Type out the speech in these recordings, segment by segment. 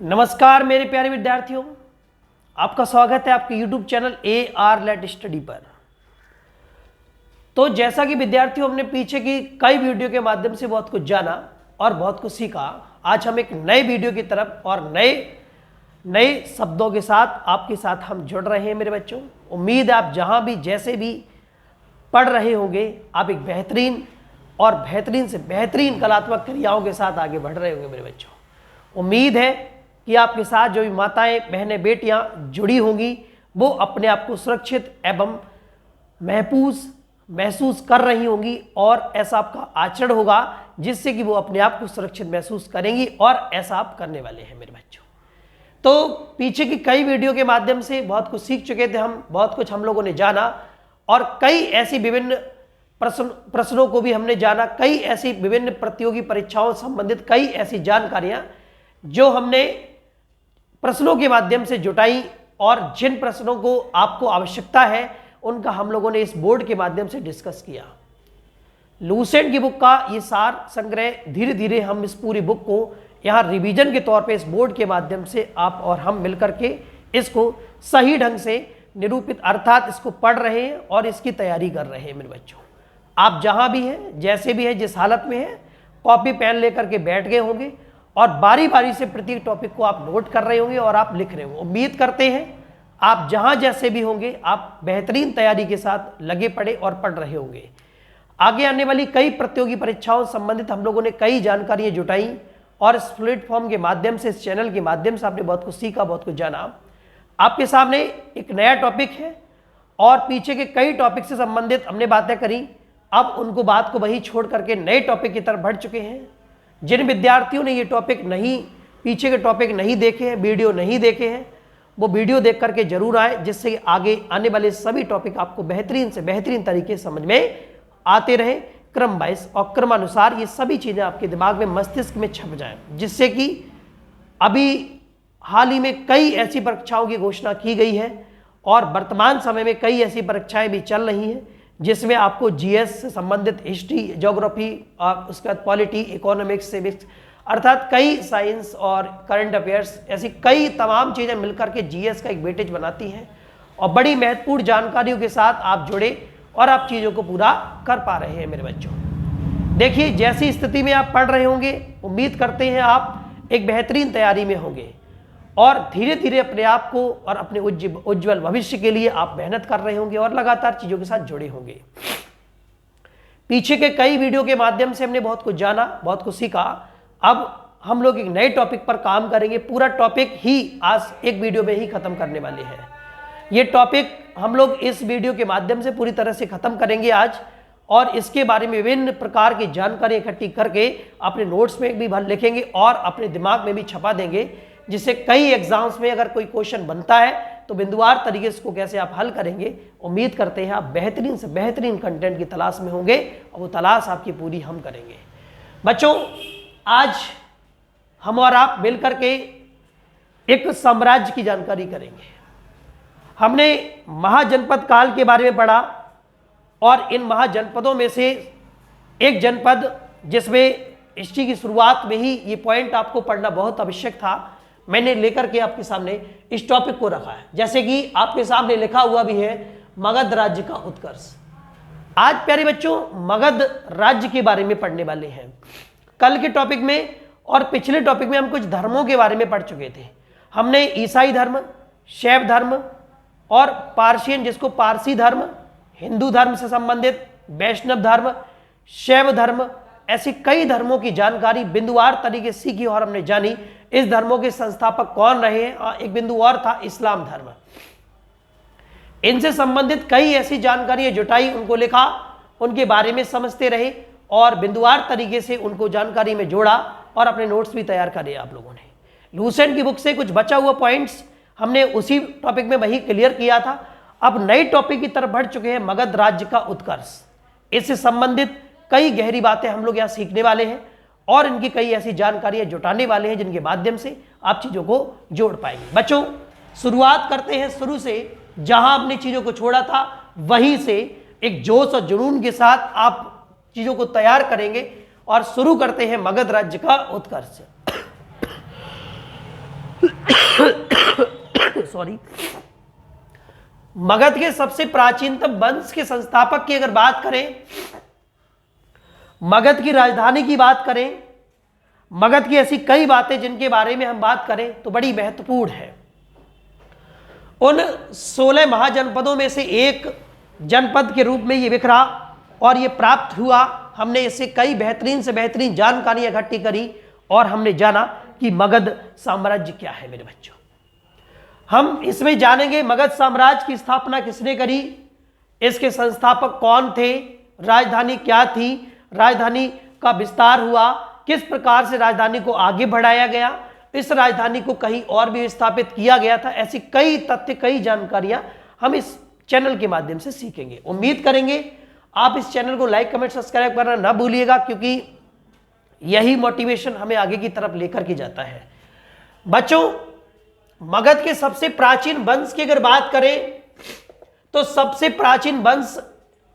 नमस्कार मेरे प्यारे विद्यार्थियों, आपका स्वागत है आपके YouTube channel AR let study पर। तो जैसा कि विद्यार्थियों हमने पीछे की कई वीडियो के माध्यम से बहुत कुछ जाना और बहुत कुछ सीखा, आज हम एक नए वीडियो की तरफ और नए शब्दों के साथ आपके साथ हम जुड़ रहे हैं मेरे बच्चों। उम्मीद है आप जहां भी जैसे भी पढ़ रहे होंगे आप एक बेहतरीन और बेहतरीन से बेहतरीन कलात्मक क्रियाओं के साथ आगे बढ़ रहे होंगे मेरे बच्चों। उम्मीद है कि आपके साथ जो भी माताएं बहनें बेटियां जुड़ी होंगी वो अपने आप को सुरक्षित एवं महसूस कर रही होंगी और ऐसा आपका आचरण होगा जिससे कि वो अपने आप को सुरक्षित महसूस करेंगी और ऐसा आप करने वाले हैं मेरे बच्चों। तो पीछे की कई वीडियो के माध्यम से बहुत कुछ सीख चुके थे हम, बहुत कुछ हम लोगों ने जाना और कई ऐसी विभिन्न प्रश्नों को भी हमने जाना, कई ऐसी विभिन्न प्रतियोगी परीक्षाओं संबंधित कई ऐसी जानकारियां जो हमने प्रश्नों के माध्यम से जुटाई और जिन प्रश्नों को आपको आवश्यकता है उनका हम लोगों ने इस बोर्ड के माध्यम से डिस्कस किया। लूसेंट की बुक का ये सार संग्रह धीरे धीरे हम इस पूरी बुक को यहाँ रिवीजन के तौर पे इस बोर्ड के माध्यम से आप और हम मिलकर के इसको सही ढंग से निरूपित अर्थात इसको पढ़ रहे हैं और इसकी तैयारी कर रहे हैं मेरे बच्चों। आप जहाँ भी हैं, जैसे भी हैं, जिस हालत में हैं, कॉपी पेन लेकर के बैठ गए होंगे और बारी बारी से प्रत्येक टॉपिक को आप नोट कर रहे होंगे और आप लिख रहे होंगे। उम्मीद करते हैं आप जहां जैसे भी होंगे आप बेहतरीन तैयारी के साथ लगे पड़े और पढ़ रहे होंगे। आगे आने वाली कई प्रतियोगी परीक्षाओं संबंधित हम लोगों ने कई जानकारियां जुटाई और इस प्लेटफॉर्म के माध्यम से, इस चैनल के माध्यम से आपने बहुत कुछ सीखा, बहुत कुछ जाना। आपके सामने एक नया टॉपिक है और पीछे के कई टॉपिक से संबंधित हमने बातें करी। अब उनको बात को वही छोड़ करके नए टॉपिक की तरफ बढ़ चुके हैं। जिन विद्यार्थियों ने ये टॉपिक नहीं, पीछे के टॉपिक नहीं देखे हैं, वीडियो नहीं देखे हैं, वो वीडियो देख करके जरूर आए, जिससे आगे आने वाले सभी टॉपिक आपको बेहतरीन से बेहतरीन तरीके से समझ में आते रहे। क्रम वाइज और क्रमानुसार ये सभी चीज़ें आपके दिमाग में, मस्तिष्क में छप जाएं, जिससे कि अभी हाल ही में कई ऐसी परीक्षाओं की घोषणा की गई है और वर्तमान समय में कई ऐसी परीक्षाएं भी चल रही हैं जिसमें आपको जीएस से संबंधित, हिस्ट्री, ज्योग्राफी, उसके बाद पॉलिटी, इकोनॉमिक्स, सिविक्स अर्थात कई साइंस और करंट अफेयर्स, ऐसी कई तमाम चीज़ें मिलकर के जीएस का एक वेटेज बनाती हैं और बड़ी महत्वपूर्ण जानकारियों के साथ आप जुड़े और आप चीज़ों को पूरा कर पा रहे हैं मेरे बच्चों। देखिए, जैसी स्थिति में आप पढ़ रहे होंगे, उम्मीद करते हैं आप एक बेहतरीन तैयारी में होंगे और धीरे धीरे अपने आप को और अपने उज्जवल भविष्य के लिए आप मेहनत कर रहे होंगे और लगातार चीज़ों के साथ जुड़े होंगे। पीछे के कई वीडियो के माध्यम से हमने बहुत कुछ जाना, बहुत कुछ सीखा। अब हम लोग एक नए टॉपिक पर काम करेंगे। पूरा टॉपिक ही आज एक वीडियो में ही खत्म करने वाले हैं। ये टॉपिक हम लोग इस वीडियो के माध्यम से पूरी तरह से खत्म करेंगे आज और इसके बारे में विभिन्न प्रकार की जानकारी इकट्ठी करके अपने नोट्स में भी लिखेंगे और अपने दिमाग में भी छपा देंगे, जिससे कई एग्जाम्स में अगर कोई क्वेश्चन बनता है तो बिंदुवार तरीके से कैसे आप हल करेंगे। उम्मीद करते हैं आप बेहतरीन से बेहतरीन कंटेंट की तलाश में होंगे और वो तलाश आपकी पूरी हम करेंगे। बच्चों, आज हम और आप मिलकर के एक साम्राज्य की जानकारी करेंगे। हमने महाजनपद काल के बारे में पढ़ा और इन महाजनपदों में से एक जनपद जिसमें हिस्ट्री की शुरुआत में ही ये पॉइंट आपको पढ़ना बहुत आवश्यक था, मैंने लेकर के आपके सामने इस टॉपिक को रखा है। जैसे कि आपके सामने लिखा हुआ भी है, मगध राज्य का उत्कर्ष। आज प्यारे बच्चों मगध राज्य के बारे में पढ़ने वाले हैं। कल के टॉपिक में और पिछले टॉपिक में हम कुछ धर्मों के बारे में पढ़ चुके थे। हमने ईसाई धर्म, शैव धर्म और पारसियन, जिसको पारसी धर्म, हिंदू धर्म से संबंधित, वैष्णव धर्म, शैव धर्म, ऐसी कई धर्मों की जानकारी बिंदुवार तरीके से सीखी और हमने जानी। इस धर्मों के संस्थापक कौन रहे हैं, एक बिंदु और था इस्लाम धर्म। इनसे संबंधित कई ऐसी जानकारियां जुटाई, उनको लिखा, उनके बारे में समझते रहे और बिंदुवार तरीके से उनको जानकारी में जोड़ा और अपने नोट्स भी तैयार करे आप लोगों ने। लूसेंट की बुक से कुछ बचा हुआ पॉइंट्स हमने उसी टॉपिक में वही क्लियर किया था। अब नए टॉपिक की तरफ बढ़ चुके हैं, मगध राज्य का उत्कर्ष। इससे संबंधित कई गहरी बातें हम लोग यहाँ सीखने वाले हैं और इनकी कई ऐसी जानकारियां जुटाने वाले हैं जिनके माध्यम से आप चीज़ों को जोड़ पाएंगे। बच्चों, शुरुआत करते हैं शुरू से, जहां आपने चीज़ों को छोड़ा था वहीं से एक जोश और जुनून के साथ आप चीज़ों को तैयार करेंगे और शुरू करते हैं मगध राज्य का उत्कर्ष। सॉरी, मगध के सबसे प्राचीनतम वंश के संस्थापक की अगर बात करें, मगध की राजधानी की बात करें, मगध की ऐसी कई बातें जिनके बारे में हम बात करें तो बड़ी महत्वपूर्ण है। उन 16 महाजनपदों में से एक जनपद के रूप में ये बिखरा और ये प्राप्त हुआ। हमने इससे कई बेहतरीन से बेहतरीन जानकारियां इकट्ठी करी और हमने जाना कि मगध साम्राज्य क्या है मेरे बच्चों। हम इसमें जानेंगे मगध साम्राज्य की स्थापना किसने करी, इसके संस्थापक कौन थे, राजधानी क्या थी, राजधानी का विस्तार हुआ, किस प्रकार से राजधानी को आगे बढ़ाया गया, इस राजधानी को कहीं और भी स्थापित किया गया था। ऐसी कई तथ्य, कई जानकारियां हम इस चैनल के माध्यम से सीखेंगे। उम्मीद करेंगे आप इस चैनल को लाइक, कमेंट, सब्सक्राइब करना ना भूलिएगा, क्योंकि यही मोटिवेशन हमें आगे की तरफ लेकर के जाता है। बच्चों, मगध के सबसे प्राचीन वंश की अगर बात करें तो सबसे प्राचीन वंश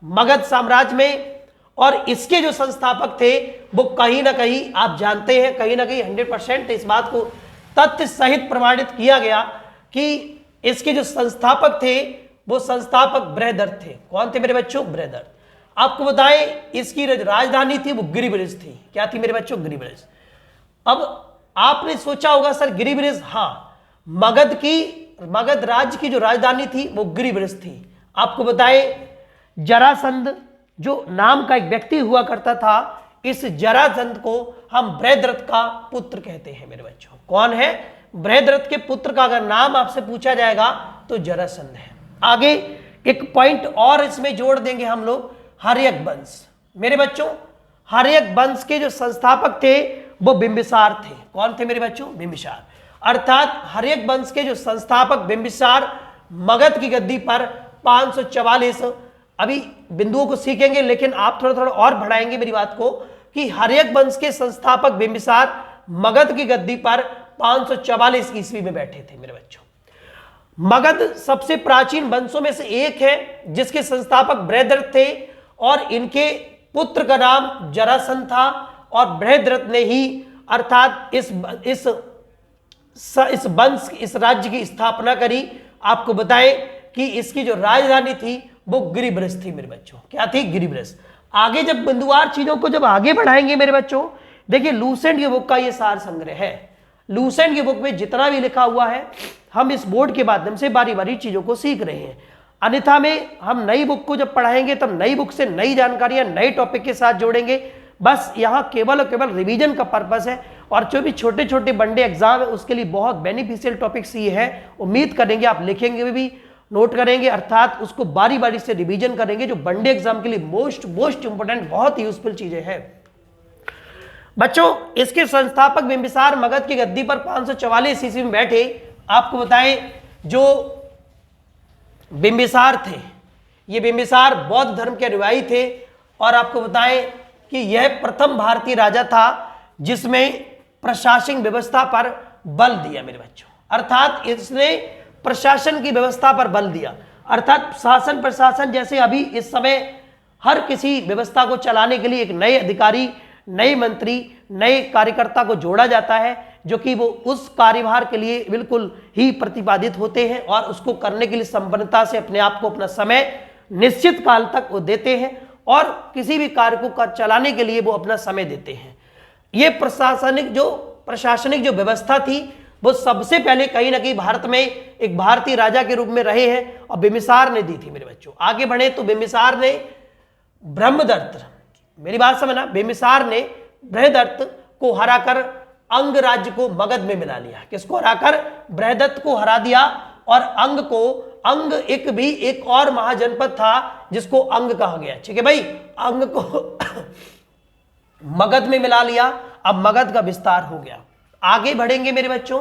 मगध साम्राज्य में, और इसके जो संस्थापक थे वो कहीं ना कहीं आप जानते हैं, कहीं ना कहीं 100% इस बात को तथ्य सहित प्रमाणित किया गया कि इसके जो संस्थापक थे वो संस्थापक बृहदर्थ थे। कौन थे मेरे बच्चों? बृहदर्थ। आपको बताएं इसकी राजधानी थी वो गिरिब्रिज थी। क्या थी मेरे बच्चों? गिरिब्रिज। अब आपने सोचा होगा सर गिरिब्रिज, हाँ, मगध राज्य की जो राजधानी थी वो गिरिब्रिज थी। आपको बताएं जरासंध जो नाम का एक व्यक्ति हुआ करता था, इस जरासंध को हम बृहद्रथ का पुत्र कहते हैं मेरे बच्चों। कौन है? बृहद्रथ के पुत्र का अगर नाम आपसे पूछा जाएगा तो जरासंध है। आगे एक पॉइंट और इसमें जोड़ देंगे हम लोग, हर्यक वंश। मेरे बच्चों, हर्यक वंश के जो संस्थापक थे वो बिंबिसार थे। कौन थे मेरे बच्चों? बिंबिसार। अर्थात हर्यक वंश के जो संस्थापक बिंबिसार मगध की गद्दी पर 544, अभी बिंदुओं को सीखेंगे लेकिन आप थोड़ा थोड़ा और बढ़ाएंगे मेरी बात को, कि हर्यक वंश के संस्थापक बिंबिसार मगध की गद्दी पर 544 ईस्वी में बैठे थे मेरे बच्चों। मगध सबसे प्राचीन वंशों में से एक है जिसके संस्थापक बृहद्रथ थे और इनके पुत्र का नाम जरासंध था, और बृहद्रथ ने ही अर्थात इस वंश, इस राज्य की स्थापना करी। आपको बताएं कि इसकी जो राजधानी थी वो गिरिब्रिज थी मेरे बच्चों। क्या थी? गिरिब्रिज। आगे जब बिंदुवार चीजों को जब आगे बढ़ाएंगे मेरे बच्चों, देखिए लूसेंट की बुक का ये सार संग्रह है। लूसेंट की बुक में जितना भी लिखा हुआ है हम इस बोर्ड के माध्यम से बारी बारी चीजों को सीख रहे हैं। अन्यथा में हम नई बुक को जब पढ़ाएंगे तब नई बुक से नई जानकारियां नए टॉपिक के साथ जोड़ेंगे। बस यहाँ केवल और केवल रिवीजन का पर्पस है, और जो भी छोटे छोटे वनडे एग्जाम है उसके लिए बहुत बेनिफिशियल टॉपिक्स ये है। उम्मीद करेंगे आप लिखेंगे भी, नोट करेंगे, अर्थात उसको बारी बारी से रिवीजन करेंगे, जो वनडे एग्जाम के लिए मोस्ट इंपोर्टेंट, बहुत यूजफुल चीजें हैं। बच्चों, इसके संस्थापक बिंबिसार मगध की गद्दी पर 544 ईस्वी में बैठे। आपको बताएं जो बिंबिसार थे, ये बिंबिसार बौद्ध धर्म के अनुयायी थे, और आपको बताएं कि यह प्रथम भारतीय राजा था जिसमें प्रशासनिक व्यवस्था पर बल दिया मेरे बच्चों। अर्थात इसने प्रशासन की व्यवस्था पर बल दिया, अर्थात शासन प्रशासन, जैसे अभी इस समय हर किसी व्यवस्था को चलाने के लिए एक नए अधिकारी, नए मंत्री, नए कार्यकर्ता को जोड़ा जाता है, जो कि वो उस कार्यभार के लिए बिल्कुल ही प्रतिपादित होते हैं और उसको करने के लिए संपन्नता से अपने आप को, अपना समय निश्चित काल तक वो देते हैं, और किसी भी कार्य को चलाने के लिए वो अपना समय देते हैं। ये प्रशासनिक जो व्यवस्था थी वो सबसे पहले कहीं ना कहीं भारत में एक भारतीय राजा के रूप में रहे हैं, और बिंबिसार ने दी थी मेरे बच्चों। आगे बढ़े तो बिंबिसार ने ब्रह्मदत्त, मेरी बात समझना, बिंबिसार ने बृहदत्त को हराकर अंग राज्य को मगध में मिला लिया। किसको हराकर? बृहदत्त को हरा दिया, और अंग एक और महाजनपद था जिसको अंग कहा गया। ठीक है भाई, अंग को मगध में मिला लिया। अब मगध का विस्तार हो गया। आगे बढ़ेंगे मेरे बच्चों,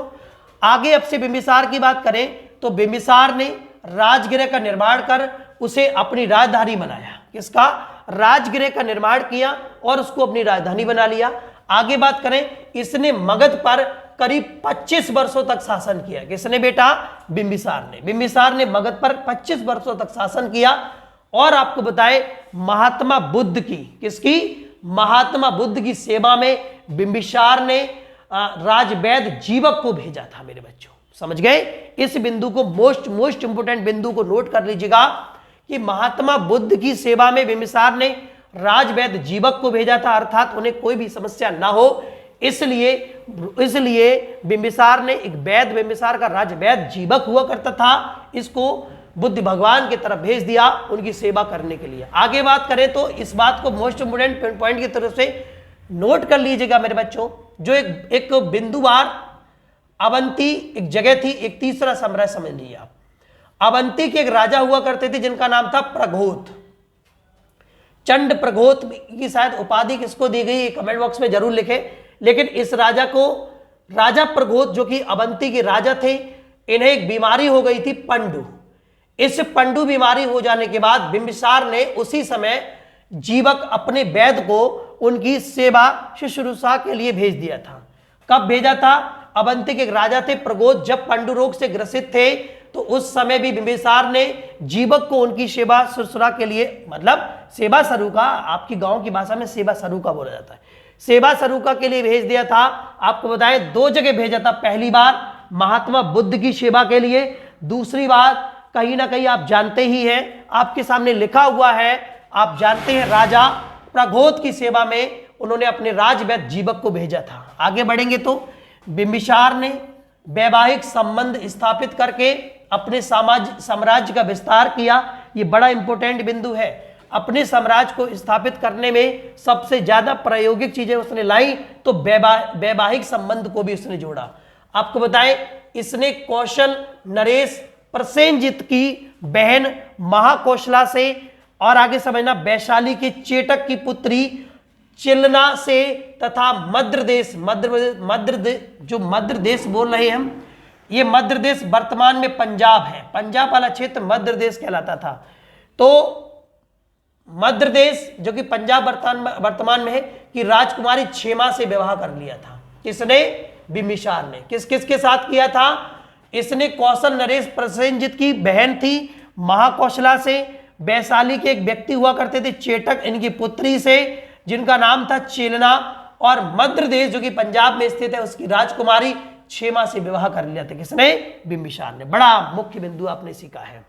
आगे अब से बिंबिसार की बात करें तो बिंबिसार ने राजगृह का निर्माण कर उसे अपनी राजधानी बनाया। किसका? राजगृह का निर्माण किया और उसको अपनी राजधानी बना लिया। आगे बात करें, इसने मगध पर करीब 25 वर्षों तक शासन किया। किसने बेटा? बिंबिसार ने। बिंबिसार ने मगध पर 25 वर्षों तक शासन किया। और आपको बताएं महात्मा बुद्ध की, किसकी? महात्मा बुद्ध की सेवा में बिंबिसार ने राजवैद जीवक को भेजा था मेरे बच्चों। समझ गए? इस बिंदु को मोस्ट इंपोर्टेंट बिंदु को नोट कर लीजिएगा कि महात्मा बुद्ध की सेवा में बिंबिसार ने राजवैद जीवक को भेजा था, अर्थात उन्हें कोई भी समस्या ना हो, इसलिए बिंबिसार ने एक वैद, बिंबिसार का राजवैद जीवक हुआ करता था, इसको बुद्ध भगवान की तरफ भेज दिया उनकी सेवा करने के लिए। आगे बात करें तो इस बात को मोस्ट इंपोर्टेंट पॉइंट की तरफ से नोट कर लीजिएगा मेरे बच्चों, जो एक बिंदुवार अवंती एक जगह थी, एक तीसरा साम्राज्य समझ लीजिए आप। अवंती के एक राजा हुआ करते थे जिनका नाम था प्रघोत, चंड प्रघोत की शायद उपाधि किसको दी गई कमेंट बॉक्स में जरूर लिखें। लेकिन इस राजा को, राजा प्रघोत जो कि अवंती के राजा थे, इन्हें एक बीमारी हो गई थी पंडु। इस पंडु बीमारी हो जाने के बाद बिंबिसार ने उसी समय जीवक अपने वैद्य को उनकी सेवा शुश्रूषा के लिए भेज दिया था। कब भेजा था? अवंती के एक राजा थे प्रघोत, जब पंडु रोग से ग्रसित थे तो उस समय भी बिंबिसार ने जीवक को उनकी सेवा शुश्रूषा के लिए, मतलब सेवा सरुका, आपकी गांव की भाषा में सेवा सरुका बोला जाता है, सेवा सरुका के लिए भेज दिया था। आपको बताएं 2 जगह भेजा था, पहली बार महात्मा बुद्ध की सेवा के लिए, दूसरी बार कहीं ना कहीं आप जानते ही हैं, आपके सामने लिखा हुआ है, आप जानते हैं राजा प्रघोत की सेवा में उन्होंने अपने राजवैद जीवक को भेजा था। आगे बढ़ेंगे तो बिंबिसार ने वैवाहिक संबंध स्थापित करके अपने साम्राज्य का विस्तार किया। ये बड़ा इंपॉर्टेंट बिंदु है। अपने साम्राज्य को स्थापित करने में सबसे ज्यादा प्रायोगिक चीजें उसने लाई तो वैवाहिक संबंध को भी उसने जोड़ा। आपको बताएं, इसने कौशल नरेश प्रसेनजित की बहन महाकौशला से, और आगे समझना वैशाली के चेटक की पुत्री चिलना से, तथा मध्य देश बोल रहे हैं हम, ये मध्य देश वर्तमान में पंजाब है, पंजाब वाला क्षेत्र मध्य देश कहलाता था। तो मध्य देश जो कि पंजाब वर्तमान में है, कि राजकुमारी क्षेमा से विवाह कर लिया था। किसने? बिंबिसार ने। किसके साथ किया था? इसने कौशल नरेश प्रसेनजित की बहन थी महाकौशला से, वैशाली के एक व्यक्ति हुआ करते थे चेटक, इनकी पुत्री से जिनका नाम था चेलना, और मध्य देश जो कि पंजाब में स्थित है उसकी राजकुमारी क्षेमा से विवाह कर लिया था। किसने? बिंबिसार ने। बड़ा मुख्य बिंदु आपने सीखा है।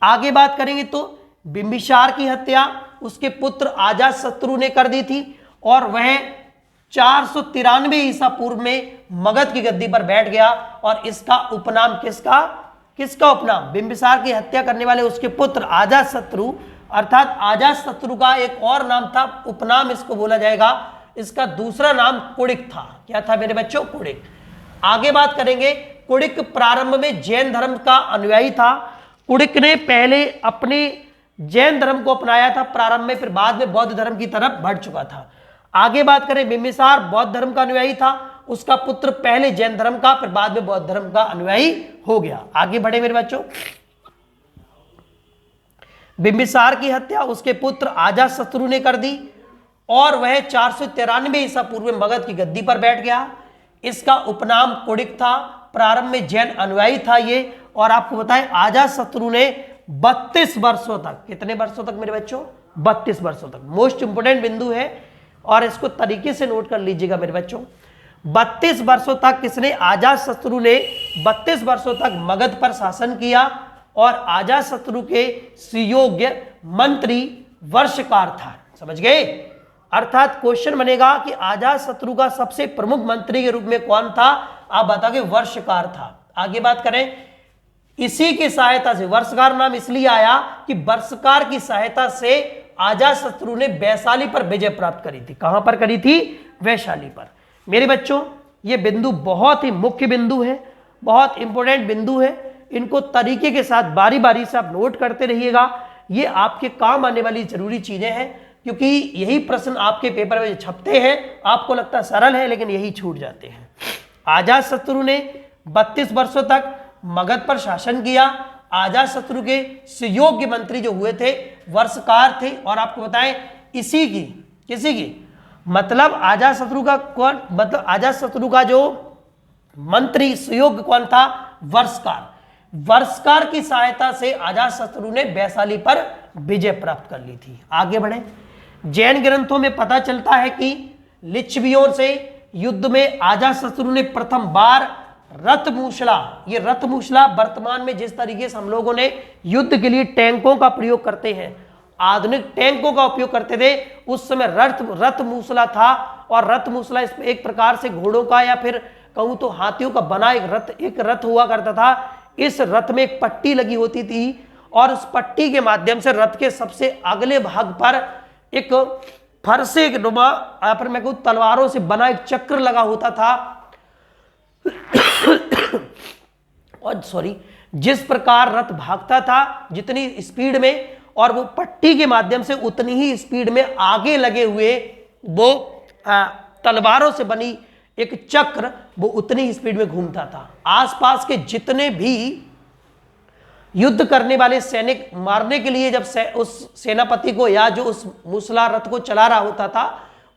आगे बात करेंगे तो बिंबिसार की हत्या उसके पुत्र अजातशत्रु ने कर दी थी, और वह 493 ईसा पूर्व में मगध की गद्दी पर बैठ गया, और इसका उपनाम किसका उपनाम? बिंबिसार की हत्या करने वाले उसके पुत्र अजातशत्रु, अर्थात अजातशत्रु का एक और नाम था, उपनाम इसको बोला जाएगा। इसका दूसरा नाम कुड़िक था। क्या था मेरे बच्चों? कुड़िक। आगे बात करेंगे, कुड़िक प्रारंभ में जैन धर्म का अनुयायी था। कुड़िक ने पहले अपने जैन धर्म को अपनाया था प्रारंभ में, फिर बाद में बौद्ध धर्म की तरफ बढ़ चुका था। आगे बात करें, बिंबिसार बौद्ध धर्म का अनुयायी था, उसका पुत्र पहले जैन धर्म का, फिर बाद में बौद्ध धर्म का अनुयायी हो गया। आगे बढ़े मेरे बच्चों, बिंबिसार की हत्या उसके पुत्र अजातशत्रु ने कर दी, और वह 493 ईसा पूर्व में मगध की गद्दी पर बैठ गया। इसका उपनाम कुड़िक था, प्रारंभ में जैन अनुयायी था ये। और आपको बताएं, अजातशत्रु ने 32 वर्षों तक, कितने वर्षों तक मेरे बच्चों? 32 वर्षों तक। मोस्ट इंपोर्टेंट बिंदु है और इसको तरीके से नोट कर लीजिएगा मेरे बच्चों। 32 वर्षों तक किसने? अजातशत्रु ने 32 वर्षों तक मगध पर शासन किया, और अजातशत्रु के सुयोग्य मंत्री वर्षकार था। समझ गए? अर्थात क्वेश्चन बनेगा कि अजातशत्रु का सबसे प्रमुख मंत्री के रूप में कौन था? आप बताओगे वर्षकार था। आगे बात करें, इसी की सहायता से, वर्षकार नाम इसलिए आया कि वर्षकार की सहायता से अजातशत्रु ने वैशाली पर विजय प्राप्त करी थी। कहां पर करी थी? वैशाली पर। मेरे बच्चों, ये बिंदु बहुत ही मुख्य बिंदु है, बहुत इंपॉर्टेंट बिंदु है। इनको तरीके के साथ बारी बारी से आप नोट करते रहिएगा। ये आपके काम आने वाली जरूरी चीजें हैं, क्योंकि यही प्रश्न आपके पेपर में छपते हैं। आपको लगता है सरल है, लेकिन यही छूट जाते हैं। अजातशत्रु ने 32 वर्षों तक मगध पर शासन किया। अजातशत्रु के सुयोग्य मंत्री जो हुए थे वर्षकार थे। और आपको बताएं, किसी की मतलब अजातशत्रु का कौन, मतलब अजातशत्रु का जो मंत्री सुयोग्य कौन था? वर्षकार। वर्षकार की सहायता से अजातशत्रु ने वैशाली पर विजय प्राप्त कर ली थी। आगे बढ़े, जैन ग्रंथों में पता चलता है कि लिच्छवियों से युद्ध में अजातशत्रु ने प्रथम बार रथमूसला, ये रथमूसला वर्तमान में जिस तरीके से हम लोगों ने युद्ध के लिए टैंकों का प्रयोग करते हैं, आधुनिक टैंकों का उपयोग करते थे, उस समय रथमूसला था। और रथमूसला इसमें एक प्रकार से घोड़ों का या फिर कहूं तो हाथियों का बना एक रथ हुआ करता था। इस रथ में एक पट्टी लगी होती थी और उस पट्टी के माध्यम से रथ के सबसे अगले भाग पर एक फरसे के नुमा या फिर मैं कहूं तलवारों से बना एक चक्र लगा होता था। और जिस प्रकार रथ भागता था जितनी स्पीड में, और वो पट्टी के माध्यम से उतनी ही स्पीड में आगे लगे हुए वो तलवारों से बनी एक चक्र वो उतनी ही स्पीड में घूमता था। आसपास के जितने भी युद्ध करने वाले सैनिक मारने के लिए जब उस सेनापति को या जो उस मूसला रथ को चला रहा होता था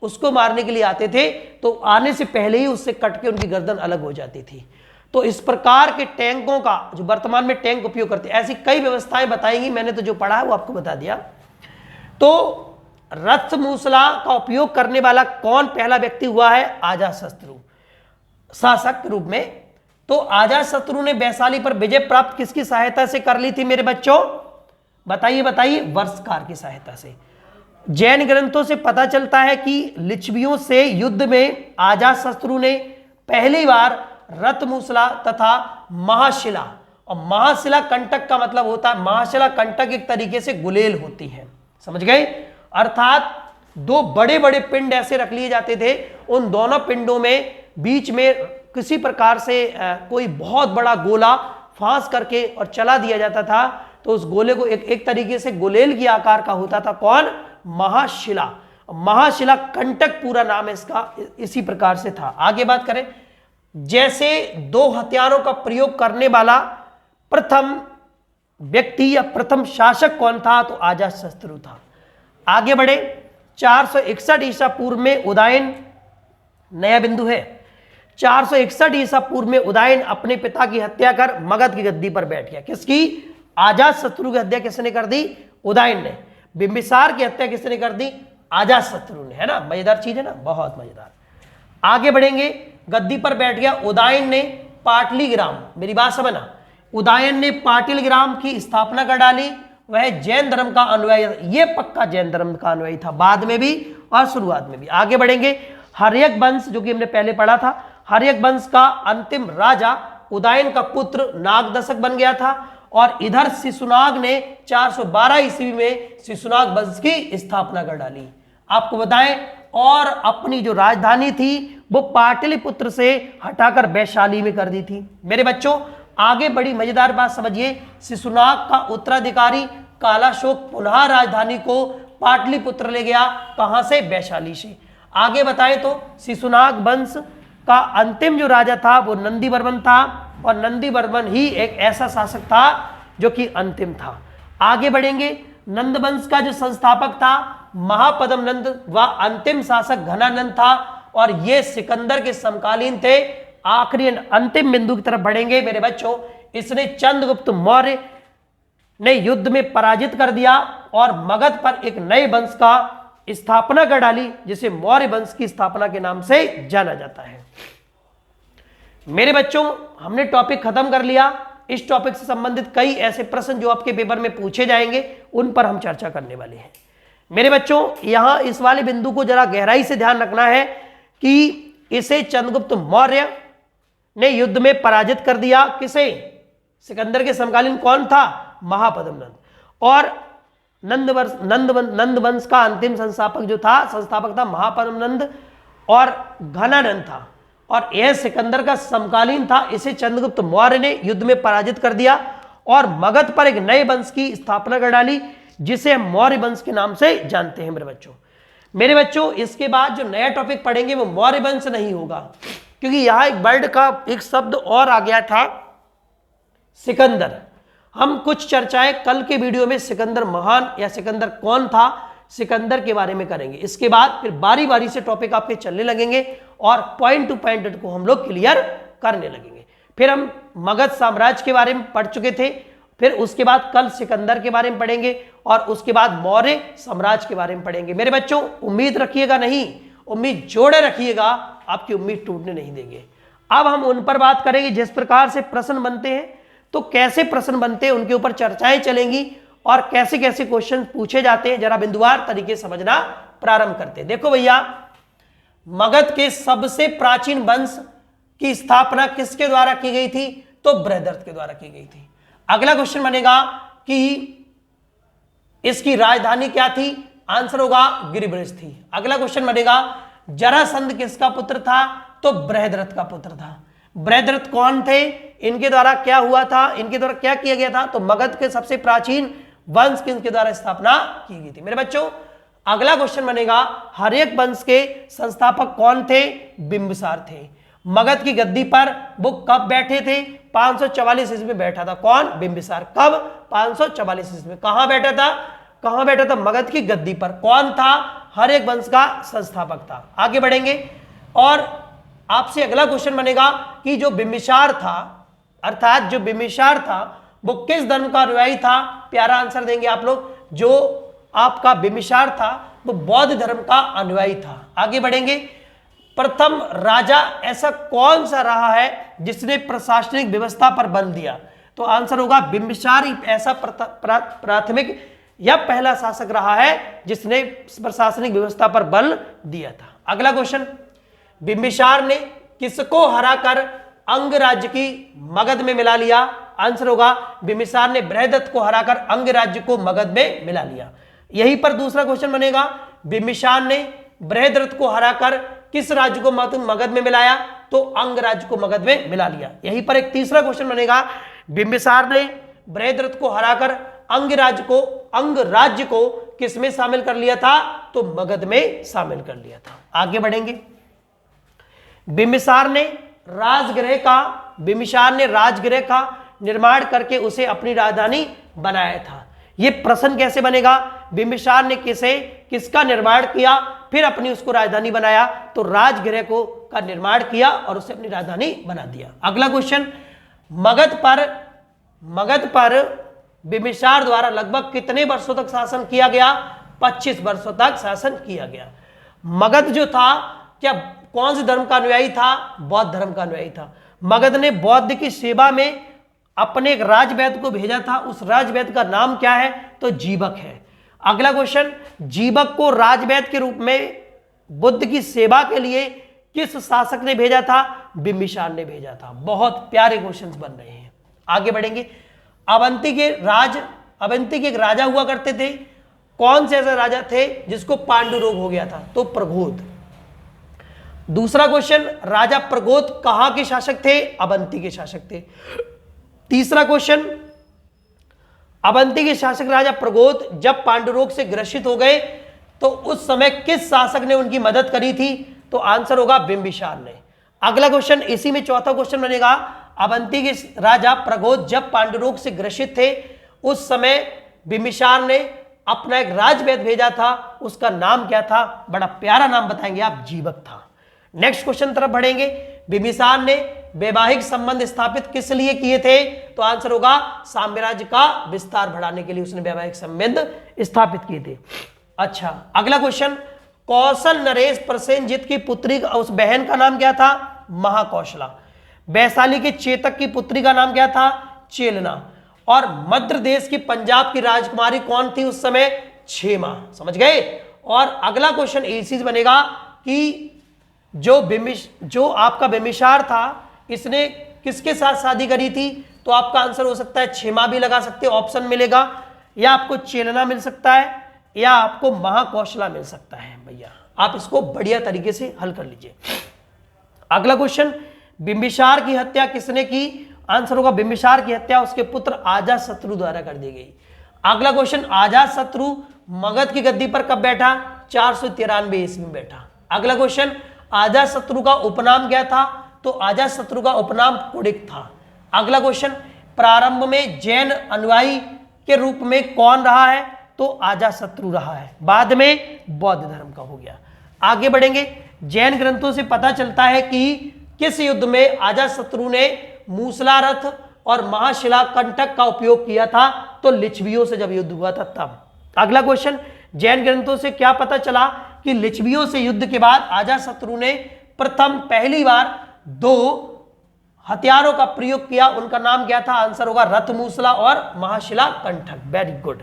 उसको मारने के लिए आते थे, तो आने से पहले ही उससे कट के उनकी गर्दन अलग हो जाती थी। तो इस प्रकार के टैंकों का जो वर्तमान में टैंक उपयोग करते हैं, ऐसी कई व्यवस्थाएं बताएंगी, मैंने तो जो पढ़ा है वो आपको बता दिया। तो रथमूसला का उपयोग करने वाला कौन पहला व्यक्ति हुआ है? अजातशत्रु शासक के रूप में। तो अजातशत्रु ने वैशाली पर विजय प्राप्त किसकी सहायता से कर ली थी मेरे बच्चों? बताइए बताइए। वर्षकार की सहायता से। जैन ग्रंथों से पता चलता है कि लिच्छवियों से युद्ध में अजातशत्रु ने पहली बार रथमूसला तथा महाशिला, और महाशिला कंटक का मतलब होता है, महाशिला कंटक एक तरीके से गुलेल होती है, समझ गए? अर्थात दो बड़े बड़े पिंड ऐसे रख लिए जाते थे, उन दोनों पिंडों में बीच में किसी प्रकार से कोई बहुत बड़ा गोला फांस करके और चला दिया जाता था। तो उस गोले को एक तरीके से गुलेल की आकार का होता था। कौन? महाशिला। महाशिला कंटक पूरा नाम है इसका, इसी प्रकार से था। आगे बात करें, जैसे दो हथियारों का प्रयोग करने वाला प्रथम व्यक्ति या प्रथम शासक कौन था? तो अजातशत्रु था। आगे बढ़े, 461 ईसा पूर्व में उदयन, नया बिंदु है, 461 ईसा पूर्व में उदयन अपने पिता की हत्या कर मगध की गद्दी पर बैठ गया। किसकी? अजातशत्रु की हत्या किसने कर दी? उदयन ने। बिंबिसार की हत्या किसने कर दी? अजातशत्रु ने, है ना? मजेदार चीज है ना, बहुत मजेदार। आगे बढ़ेंगे, गद्दी पर बैठ गया उदयन ने पाटलीग्राम, मेरी बात समझना, उदयन ने पाटलीग्राम की स्थापना कर डाली। वह जैन धर्म का अनुयायी, ये पक्का जैन धर्म का अनुयायी था, बाद में भी और शुरुआत में भी। आगे बढ़ेंगे, हर्यक वंश, जो कि हमने पहले पढ़ा था, हर्यक वंश का अंतिम राजा उदयन का पुत्र नागदशक बन गया था। और इधर शिशुनाग ने 412 ईस्वी में शिशुनाग वंश की स्थापना कर डाली। आपको बताएं, और अपनी जो राजधानी थी वो पाटलिपुत्र से हटाकर वैशाली में कर दी थी। मेरे बच्चों आगे बड़ी मजेदार बात समझिए, शिशुनाग का उत्तराधिकारी कालाशोक पुनः राजधानी को पाटलिपुत्र ले गया। कहां से? वैशाली से। आगे बताएं तो शिशुनाग वंश का अंतिम जो राजा था वो नंदीवर्मन था, और नंदीवर्मन ही एक ऐसा शासक था जो कि अंतिम था। आगे बढ़ेंगे, नंद वंश का जो संस्थापक था महापद्म नंद, वह अंतिम शासक घनानंद था, और ये सिकंदर के समकालीन थे। आखिरी अंतिम बिंदु की तरफ बढ़ेंगे मेरे बच्चों, इसने चंद्रगुप्त मौर्य ने युद्ध में पराजित कर दिया और मगध पर एक नए वंश का स्थापना कर डाली, जिसे मौर्य वंश की स्थापना के नाम से जाना जाता है। मेरे बच्चों हमने टॉपिक खत्म कर लिया। इस टॉपिक से संबंधित कई ऐसे प्रश्न जो आपके पेपर में पूछे जाएंगे उन पर हम चर्चा करने वाले हैं। मेरे बच्चों यहां इस वाले बिंदु को जरा गहराई से ध्यान रखना है कि इसे चंद्रगुप्त मौर्य ने युद्ध में पराजित कर दिया। किसे? सिकंदर के समकालीन कौन था? महापद्म नंद। और नंद वंश का अंतिम संस्थापक था महापद्म नंद, और घनानंद था, और यह सिकंदर का समकालीन था। इसे चंद्रगुप्त मौर्य ने युद्ध में पराजित कर दिया और मगध पर एक नए वंश की स्थापना कर डाली, जिसे हम मौर्य वंश के नाम से जानते हैं। मेरे बच्चों इसके बाद जो नया टॉपिक पढ़ेंगे वो मौर्य वंश नहीं होगा, क्योंकि यहां एक वर्ड का एक शब्द और आ गया था, सिकंदर। हम कुछ चर्चाएं कल के वीडियो में सिकंदर महान या सिकंदर कौन था, सिकंदर के बारे में करेंगे। इसके बाद फिर बारी बारी से टॉपिक आपके चलने लगेंगे और पॉइंट टू पॉइंट को हम लोग क्लियर करने लगेंगे। फिर हम मगध साम्राज्य के बारे में पढ़ चुके थे, फिर उसके बाद कल सिकंदर के बारे में पढ़ेंगे, और उसके बाद मौर्य साम्राज्य के बारे में पढ़ेंगे। मेरे बच्चों उम्मीद रखिएगा नहीं, उम्मीद जोड़े रखिएगा आपकी उम्मीद टूटने नहीं देंगे। अब हम उन पर बात करेंगे जिस प्रकार से प्रश्न बनते हैं, तो कैसे प्रश्न बनते हैं उनके ऊपर चर्चाएं चलेंगी और कैसे कैसे क्वेश्चन पूछे जाते हैं, जरा बिंदुवार तरीके से समझना प्रारंभ करते हैं। देखो भैया, मगध के सबसे प्राचीन वंश की स्थापना किसके द्वारा की गई थी? तो बृहद्रथ के द्वारा की गई थी। अगला क्वेश्चन बनेगा कि इसकी राजधानी क्या थी? आंसर होगा गिरिब्रज थी। अगला क्वेश्चन बनेगा जरासंध किसका पुत्र था? तो बृहद्रथ का पुत्र था। बृहद्रथ कौन थे? इनके द्वारा क्या हुआ था? इनके द्वारा क्या किया गया था? तो मगध के सबसे प्राचीन वंश की इनके द्वारा स्थापना की गई थी। मेरे बच्चों, अगला क्वेश्चन बनेगा हर्यक वंश के संस्थापक कौन थे? बिंबिसार थे। मगध की गद्दी पर वो कब बैठे थे? 544 ईस्वी में बैठा था। कौन? बिंबिसार। कब? 544 ईस्वी में। कहां बैठा था? कहां बैठा था? मगध की गद्दी पर। कौन था? हर्यक वंश का संस्थापक था। आगे बढ़ेंगे और आपसे अगला क्वेश्चन बनेगा कि जो बिंबिसार था, अर्थात जो बिंबिसार था वो किस धर्म का अनुयायी था? प्यारा आंसर देंगे आप लोग। जो आपका बिंबिसार था वो बौद्ध धर्म का अनुयायी था। आगे बढ़ेंगे, प्रथम राजा ऐसा कौन सा रहा है जिसने प्रशासनिक व्यवस्था पर बल दिया? तो आंसर होगा बिंबिसार ही ऐसा प्राथमिक या पहला शासक रहा है जिसने प्रशासनिक व्यवस्था पर बल दिया था। अगला क्वेश्चन, बिंबिसार ने किसको हराकर अंग राज्य की मगध में मिला लिया? आंसर होगा बिंबिसार ने बृहद्रथ को हराकर अंग राज्य को मगध में मिला लिया। यहीं पर दूसरा क्वेश्चन बनेगा, बिंबिसार ने बृहद्रथ को हराकर किस राज्य को मगध में मिलाया? तो अंग राज्य को मगध में मिला लिया। यहीं पर एक तीसरा क्वेश्चन बनेगा, बिंबिसार ने बृहद्रथ को हराकर अंग राज्य को किस में शामिल कर लिया था? तो मगध में शामिल कर लिया था। आगे बढ़ेंगे, बिंबिसार ने राजगृह का निर्माण करके उसे अपनी राजधानी बनाया था। यह प्रश्न कैसे बनेगा? बिंबिसार ने किसका निर्माण किया फिर अपनी उसको राजधानी बनाया? तो राजगृह का निर्माण किया और उसे अपनी राजधानी बना दिया। अगला क्वेश्चन, मगध पर बिंबिसार द्वारा लगभग कितने वर्षों तक शासन किया गया? 25 वर्षों तक शासन किया गया। मगध जो था क्या कौन से धर्म का अनुयायी था? बौद्ध धर्म का अनुयायी था। मगध ने बौद्ध की सेवा में अपने एक राजवैद्य को भेजा था। उस राजवैद्य का नाम क्या है? तो जीवक है। अगला क्वेश्चन, जीवक को राजवैद्य के रूप में बुद्ध की सेवा के लिए किस शासक ने भेजा था? बिंबिसार ने भेजा था। बहुत प्यारे क्वेश्चंस बन रहे हैं। आगे बढ़ेंगे, अवंती के एक राजा हुआ करते थे। कौन से ऐसे राजा थे जिसको पांडु रोग हो गया था? तो प्रगोद। दूसरा क्वेश्चन, राजा प्रगोद कहां के शासक थे? अवंती के शासक थे। तीसरा क्वेश्चन, अवंती के शासक राजा प्रगोद जब पांडु रोग से ग्रसित हो गए तो उस समय किस शासक ने उनकी मदद करी थी? तो आंसर होगा बिंबिसार ने। अगला क्वेश्चन, इसी में चौथा क्वेश्चन बनेगा, अवंती के राजा प्रगोद जब पांडु रोग से ग्रसित थे उस समय बिंबिसार ने अपना एक राजवैद्य भेजा था। उसका नाम क्या था? बड़ा प्यारा नाम बताएंगे आप, जीवक था। नेक्स्ट क्वेश्चन तरफ बढ़ेंगे, बिंबिसार ने वैवाहिक संबंध स्थापित किस लिए किए थे? तो आंसर होगा साम्राज्य का विस्तार बढ़ाने के लिए उसने वैवाहिक संबंध स्थापित किए थे। अच्छा, अगला क्वेश्चन, कौशल नरेश प्रसेनजित की पुत्री उस बहन का नाम क्या था? महाकौशला। वैशाली के चेतक की पुत्री का नाम क्या था? चेलना। और मध्य देश की पंजाब की राजकुमारी कौन थी उस समय? क्षेमा। समझ गए? और अगला क्वेश्चन इसी से बनेगा कि जो आपका बिंबिसार था इसने किसके साथ शादी करी थी? तो आपका आंसर हो सकता है क्षेमा भी लगा सकते हैं, ऑप्शन मिलेगा, या आपको चेलना मिल सकता है या आपको महाकौशला मिल सकता है। भैया आप इसको बढ़िया तरीके से हल कर लीजिए। अगला क्वेश्चन, बिंबिसार की हत्या किसने की? आंसर होगा बिंबिसार की हत्या उसके पुत्र अजातशत्रु द्वारा कर दी गई। अगला क्वेश्चन, अजातशत्रु मगध की गद्दी पर कब बैठा? 493 ईस्वी में बैठा। अगला क्वेश्चन, अजातशत्रु का उपनाम क्या था? तो अजातशत्रु का उपनाम कुड़िक था। अगला क्वेश्चन, प्रारंभ में जैन अनुयायी के रूप में कौन रहा है? तो अजातशत्रु रहा है, बाद में बौद्ध धर्म का हो गया। आगे बढ़ेंगे, जैन ग्रंथों से पता चलता है कि किस युद्ध में अजातशत्रु ने मूसला रथ और महाशिला कंटक का उपयोग किया था? तो लिच्छवियों से जब युद्ध हुआ था तब। अगला क्वेश्चन, जैन ग्रंथों से क्या पता चला कि लिच्छवियों से युद्ध के बाद अजातशत्रु ने प्रथम पहली बार 2 हथियारों का प्रयोग किया, उनका नाम क्या था? आंसर होगा रथमूसला और महाशिला कंठक। Very good.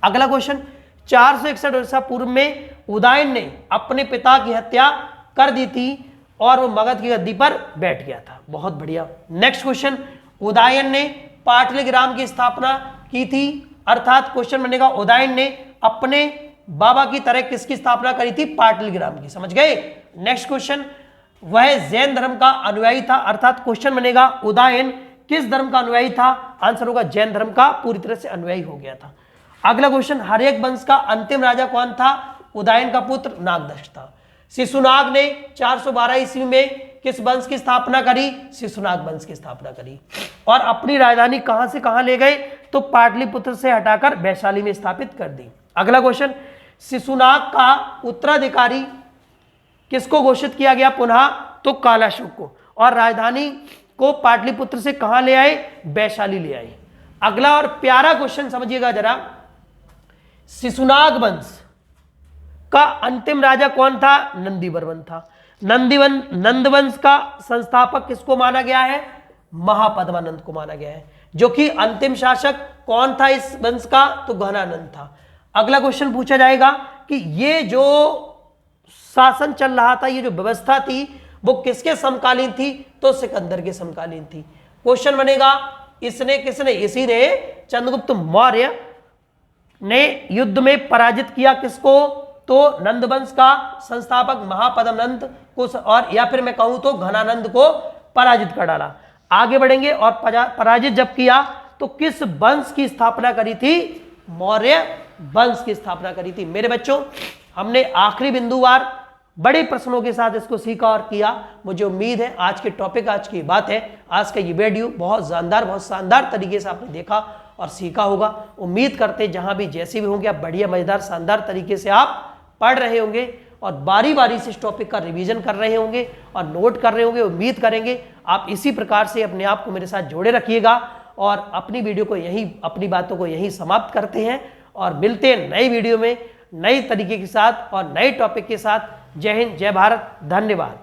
अगला क्वेश्चन, 461 वर्ष पूर्व में उदयन ने अपने पिता की हत्या कर दी थी और वो मगध की गद्दी पर बैठ गया था। बहुत बढ़िया। नेक्स्ट क्वेश्चन, उदयन ने पाटलिग्राम की स्थापना की थी, अर्थात क्वेश्चन बनेगा उदयन ने अपने बाबा की तरह किसकी स्थापना करी थी? पाटलिग्राम की। समझ गए? नेक्स्ट क्वेश्चन, वह जैन धर्म का अनुयायी था, अर्थात क्वेश्चन बनेगा उदयन किस धर्म का अनुयायी था? आंसर होगा जैन धर्म का पूरी तरह से अनुयायी हो गया था। अगला क्वेश्चन, हर्यक वंश का अंतिम राजा कौन था? उदयन का पुत्र नागदक्ष था। शिशुनाग ने 412 ईस्वी में किस वंश की स्थापना करी? शिशुनाग वंश की स्थापना करी। और अपनी राजधानी कहां से कहां ले गए? तो पाटलिपुत्र से हटाकर वैशाली में स्थापित कर दी। अगला क्वेश्चन, शिशुनाग का उत्तराधिकारी किसको घोषित किया गया पुनः? तो कालाशोक को। और राजधानी को पाटलिपुत्र से कहां ले आए? वैशाली ले आए। अगला और प्यारा क्वेश्चन समझिएगा जरा, शिशुनाग वंश का अंतिम राजा कौन था? नंदीवर्मन था। नंदवंश का संस्थापक किसको माना गया है? महापद्मानंद को माना गया है। जो कि अंतिम शासक कौन था इस वंश का? तो घनानंद था। अगला क्वेश्चन पूछा जाएगा कि ये जो शासन चल रहा था, ये जो व्यवस्था थी, वो किसके समकालीन थी? तो सिकंदर के समकालीन थी। क्वेश्चन बनेगा इसने किसने? इसी ने, चंद्रगुप्त मौर्य ने युद्ध में पराजित किया किसको? तो नंदवंश का संस्थापक महापद्मानंद को, और या फिर मैं कहूं तो घनानंद को पराजित कर डाला। आगे बढ़ेंगे, और पराजित जब किया तो किस वंश की स्थापना करी थी? मौर्य वंश की स्थापना करी थी। मेरे बच्चों, हमने आखिरी बिंदुवार बड़े प्रश्नों के साथ इसको सीखा और किया। मुझे उम्मीद है आज के टॉपिक, आज की बात है, आज का ये वीडियो बहुत शानदार तरीके से आपने देखा और सीखा होगा। उम्मीद करते जहां भी जैसे भी होंगे आप बढ़िया मजेदार शानदार तरीके से आप पढ़ रहे होंगे और बारी बारी से इस टॉपिक का रिवीजन कर रहे होंगे और नोट कर रहे होंगे। उम्मीद करेंगे आप इसी प्रकार से अपने आप को मेरे साथ जोड़े रखिएगा। और अपनी वीडियो को यहीं, अपनी बातों को यहीं समाप्त करते हैं और मिलते हैं नई वीडियो में नए तरीके के साथ और नए टॉपिक के साथ। जय हिंद, जय भारत, धन्यवाद।